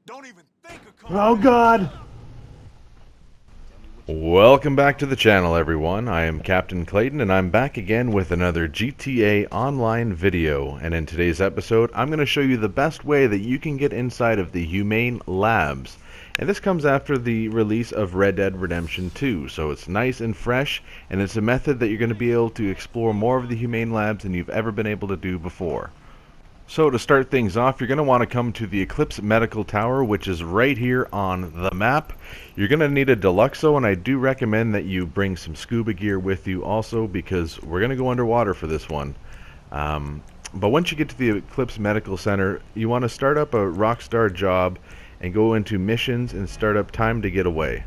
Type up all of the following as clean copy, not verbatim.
Don't even think of coming Oh back. God! Welcome back to the channel, everyone. I am Captain Clayton, and I'm back again with another GTA Online video. And in today's episode, I'm going to show you the best way that you can get inside of the Humane Labs. And this comes after the release of Red Dead Redemption 2, so it's nice and fresh, and it's a method that you're going to be able to explore more of the Humane Labs than you've ever been able to do before. So to start things off, you're going to want to come to the Eclipse Medical Tower, which is right here on the map. You're going to need a Deluxo, and I do recommend that you bring some scuba gear with you also, because we're going to go underwater for this one. But once you get to the Eclipse Medical Center, you want to start up a Rockstar job and go into missions and start up Time to Get Away.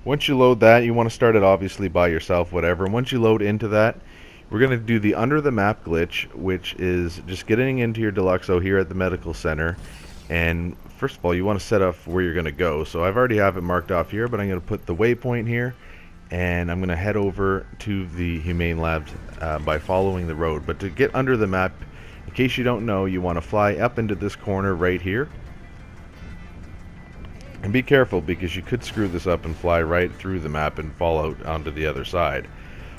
Once you load that, you want to start it obviously by yourself, whatever. And once you load into that, we're going to do the under the map glitch, which is just getting into your Deluxo here at the medical center. And first of all, you want to set up where you're going to go. So I've already have it marked off here, but I'm going to put the waypoint here, and I'm going to head over to the Humane Labs by following the road. But to get under the map, in case you don't know, you want to fly up into this corner right here. And be careful, because you could screw this up and fly right through the map and fall out onto the other side.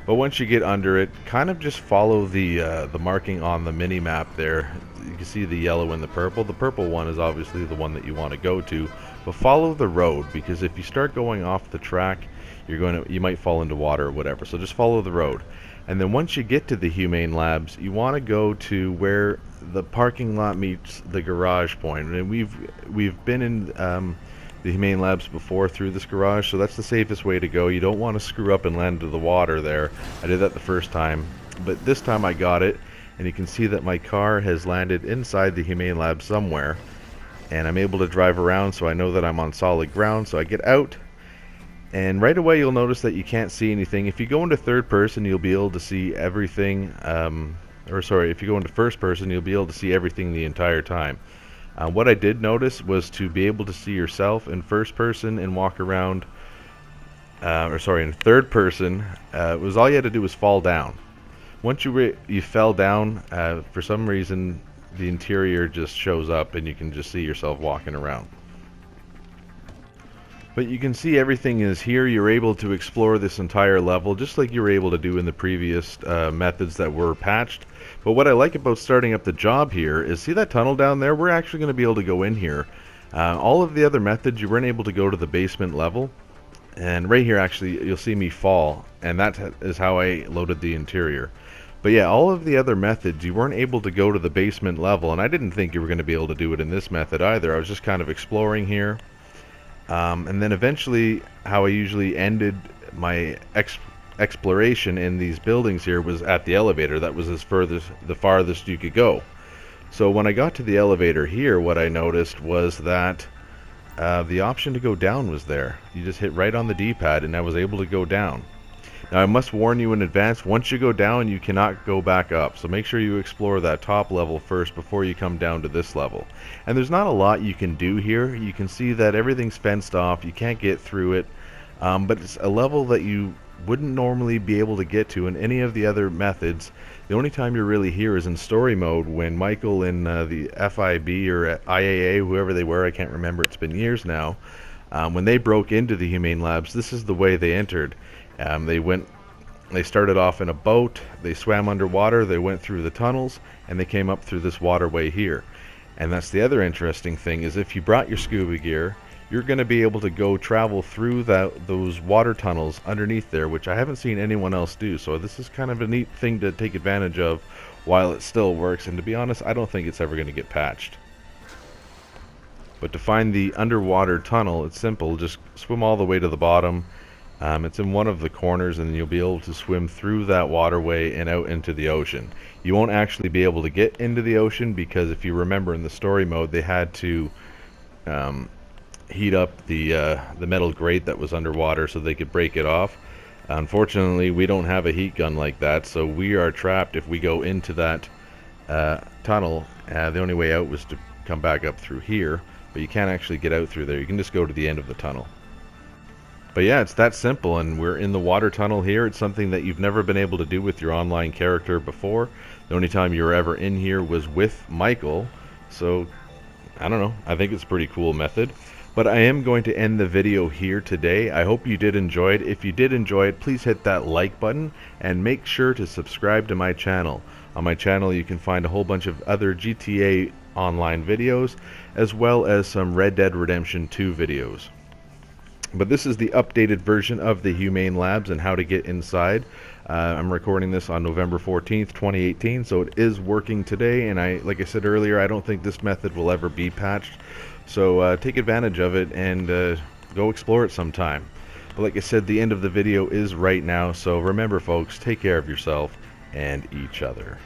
But once you get under it, kind of just follow the marking on the mini map there. You can see the yellow and the purple. The purple one is obviously the one that you want to go to, but follow the road, because if you start going off the track, you might fall into water or whatever. So just follow the road. And then once you get to the Humane Labs, you want to go to where the parking lot meets the garage point. And we've been in the Humane Labs before through this garage, so that's the safest way to go. You don't want to screw up and land into the water there. I did that the first time, but this time I got it, and you can see that my car has landed inside the Humane Lab somewhere, and I'm able to drive around, so I know that I'm on solid ground. So I get out, and right away you'll notice that you can't see anything. If you go into third person, you'll be able to see everything, if you go into first person, you'll be able to see everything the entire time. What I did notice was to be able to see yourself in first person and walk around, in third person, was all you had to do was fall down. Once you fell down, for some reason the interior just shows up and you can just see yourself walking around. But you can see everything is here. You're able to explore this entire level just like you were able to do in the previous methods that were patched. But what I like about starting up the job here is, see that tunnel down there? We're actually going to be able to go in here. All of the other methods, you weren't able to go to the basement level. And right here, actually, you'll see me fall. And that is how I loaded the interior. But yeah, all of the other methods, you weren't able to go to the basement level. And I didn't think you were going to be able to do it in this method either. I was just kind of exploring here. And then eventually, how I usually ended my exploration in these buildings here was at the elevator. That was the farthest you could go. So when I got to the elevator here, what I noticed was that the option to go down was there. You just hit right on the D-pad, and I was able to go down. Now I must warn you in advance, once you go down, you cannot go back up. So make sure you explore that top level first before you come down to this level. And there's not a lot you can do here. You can see that everything's fenced off. You can't get through it. But it's a level that you wouldn't normally be able to get to in any of the other methods. The only time you're really here is in story mode, when Michael and the FIB or IAA, whoever they were, I can't remember, it's been years now, when they broke into the Humane Labs, this is the way they entered. They started off in a boat, they swam underwater, they went through the tunnels, and they came up through this waterway here. And that's the other interesting thing, is if you brought your scuba gear, you're going to be able to go travel through those water tunnels underneath there, which I haven't seen anyone else do. So this is kind of a neat thing to take advantage of while it still works. And to be honest, I don't think it's ever going to get patched. But to find the underwater tunnel, it's simple. Just swim all the way to the bottom. It's in one of the corners, and you'll be able to swim through that waterway and out into the ocean. You won't actually be able to get into the ocean, because if you remember in the story mode, they had to heat up the metal grate that was underwater so they could break it off. Unfortunately, we don't have a heat gun like that, so we are trapped if we go into that tunnel. The only way out was to come back up through here, but you can't actually get out through there. You can just go to the end of the tunnel. But yeah, it's that simple, and we're in the water tunnel here. It's something that you've never been able to do with your online character before. The only time you were ever in here was with Michael. So I don't know, I think it's a pretty cool method. But I am going to end the video here today. I hope you did enjoy it. If you did enjoy it, please hit that like button and make sure to subscribe to my channel. On my channel you can find a whole bunch of other GTA online videos, as well as some Red Dead Redemption 2 videos. But this is the updated version of the Humane Labs and how to get inside. I'm recording this on November 14th, 2018, so it is working today, and like I said earlier, I don't think this method will ever be patched. So take advantage of it and go explore it sometime. But like I said, the end of the video is right now, so remember folks, take care of yourself and each other.